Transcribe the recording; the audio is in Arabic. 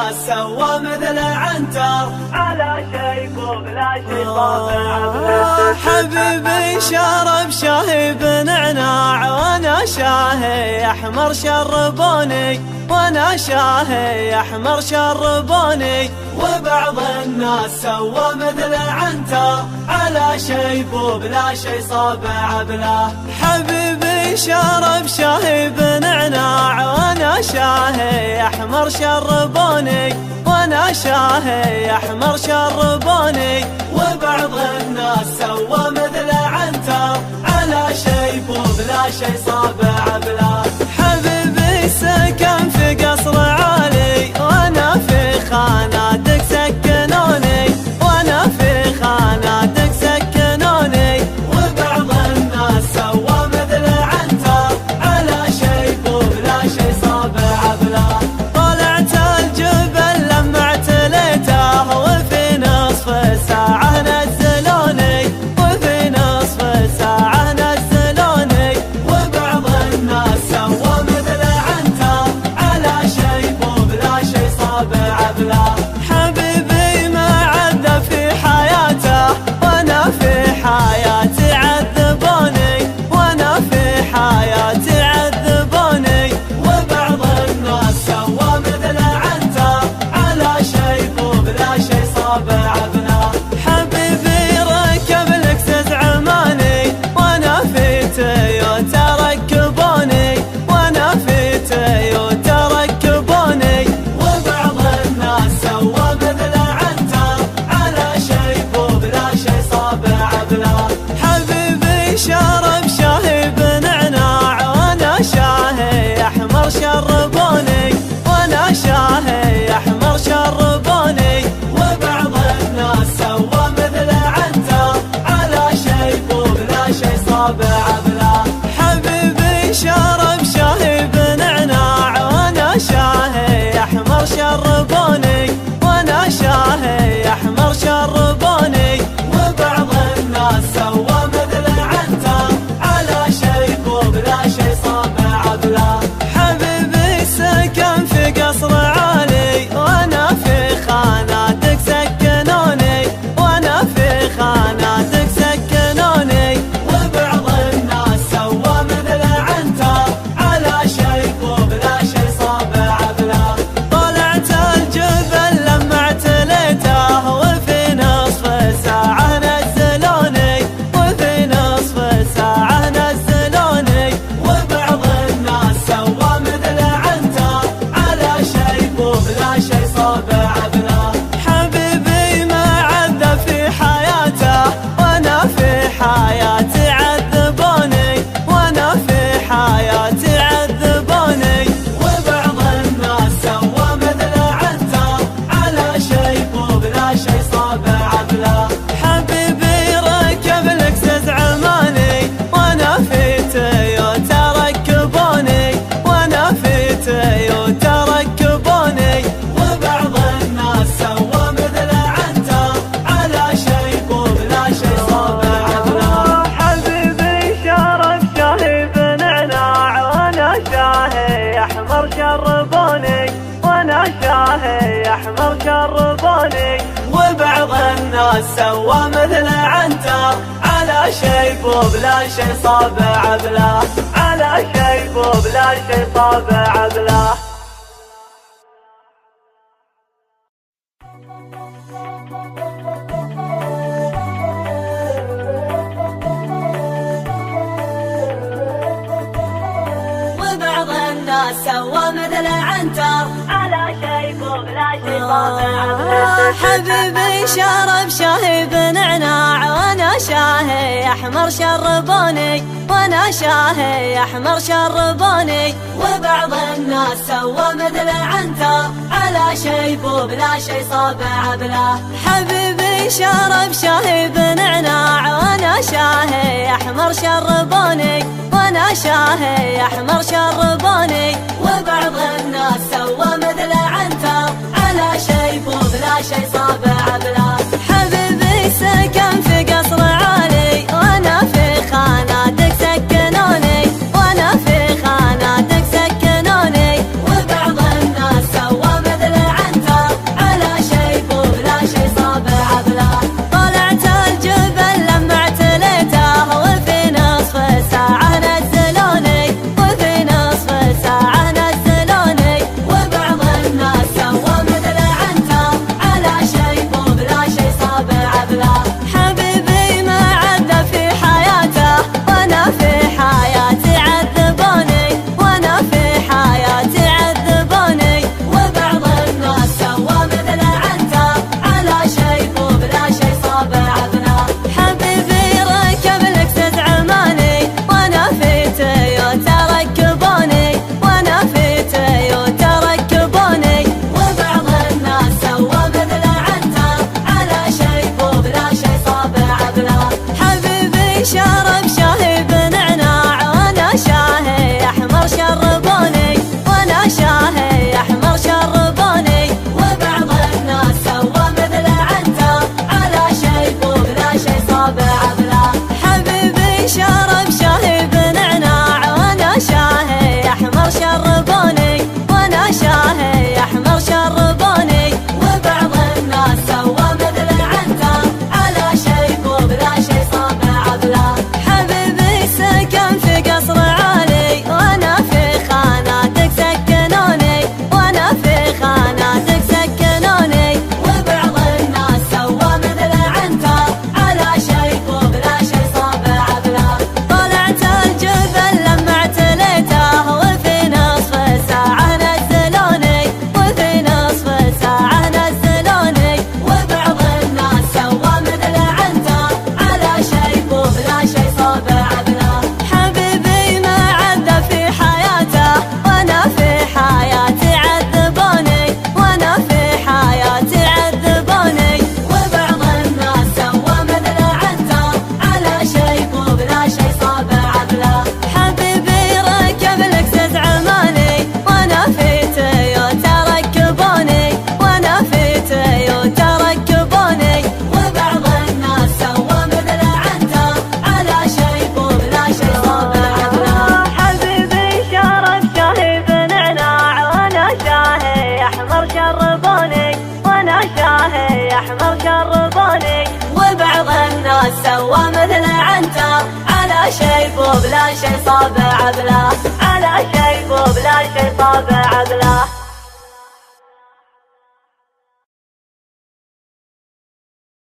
الناس سوى مثل عنتر على شيب وبلا شي طابع. حبيبي شرب شاهي بنعناع وانا شاهي احمر شربوني، وانا شاهي احمر شربوني. وبعض الناس سوى مثل عنتر على شيب وبلا شي صابع بلا. حبيبي شرب شاهي بنعناع وانا شاهي احمر شربوني، وانا شاهي احمر شربوني. وبعض الناس سوى مثل عنتر على شيب وبلا شي صابع بلا. حبيبي سكن في قصر عالي وانا في خاناتك سكنوني، وانا في خاناتك سكنوني. وبعض الناس سوى مثل عنتر على شيب وبلا شي صابع بلا. طلعت الجبل لما اعتليته وفي نصف ساعة نزلوني، وفي نصف ساعة نزلوني. وبعض الناس سوى مثل عنتر على شيب وبلا شي صابع بلا. حبيبي ما عذب في حياته وانا في حياتي عذبوني، وانا في حياتي عذبوني. وبعض الناس سوى مثل عنتر على شيب وبلا شي صابع بلا. حبيبي ركب لكسس عماني وانا في تويوتا ركبوني، وانا في تويوتا ركبوني. وبعض الناس سوى مثل عنتر على شيب وبلا شي صابع بلا. حبيبي شرب شاهي بنعناع وانا شاهي احمر شربوني، وانا شاهي احمر شربوني. وبعض الناس سوى مثل عنتر على شيب وبلا شي صابع بلا. حبيبي شرب شاهي بنعناع وانا شاهي احمر شربوني، وانا شاهي احمر شربوني. وبعض الناس سوى مثل عنتر على شيب وبلا شي صابع بلا. حبيبي سكن في قصر عالي وانا في خاناتك سكنوني، وانا في خاناتك سكنوني. وبعض الناس سوى مثل عنتر على شيب وبلا شي صابع بلا. طلعت الجبل لما اعتليته وفي نصف ساعة نزلوني، وفي نصف ساعة نزلوني. وبعض الناس سوى مثل عنتر على شيب وبلا شي صابع بلا. حبيبي ما عذب في حياته وانا في حياتي عذبوني، وانا في حياتي عذبوني. وبعض الناس سوى مثل عنتر على شيب وبلا شي صابع بلا. حبيبي ركب لكسس عماني وانا في تويوتا ركبوني، وانا في تويوتا ركبوني. وبعض الناس سوى مثل عنتر على شيب وبلا شي صابع بلا. حبيبي شرب شاهي بنعناع وانا شاهي احمر شربوني، وانا شاهي احمر شربوني. وبعض الناس سوى مثل عنتر على شيب وبلا شي صابع بلا، على شيب وبلا شي صابع بلا. وبعض الناس سوى مثل عنتر على شيب وبلا شي صابع بلا. حبيبي شرب شاهي بنعناع وانا شاهي احمر شربوني، وانا شاهي احمر شربوني. وبعض الناس سوى مثل عنتر على شيب وبلا شي صابع بلا. حبيبي شرب شاهي بنعناع وانا شاهي احمر شربوني، وانا شاهي احمر شربوني. وبعض الناس سوى مثل عنتر على شيب وبلا شي صابع بلا. حبيبي سكن في قصر عالي وانا في خاناتك سكنوني، وانا في خاناتك سكنوني. وبعض الناس سوى مثل عنتر يحبوني، وبعض الناس سوى مثل عنتر على شيب وبلا شي صابع بله، على شيب وبلا شي صابع بله.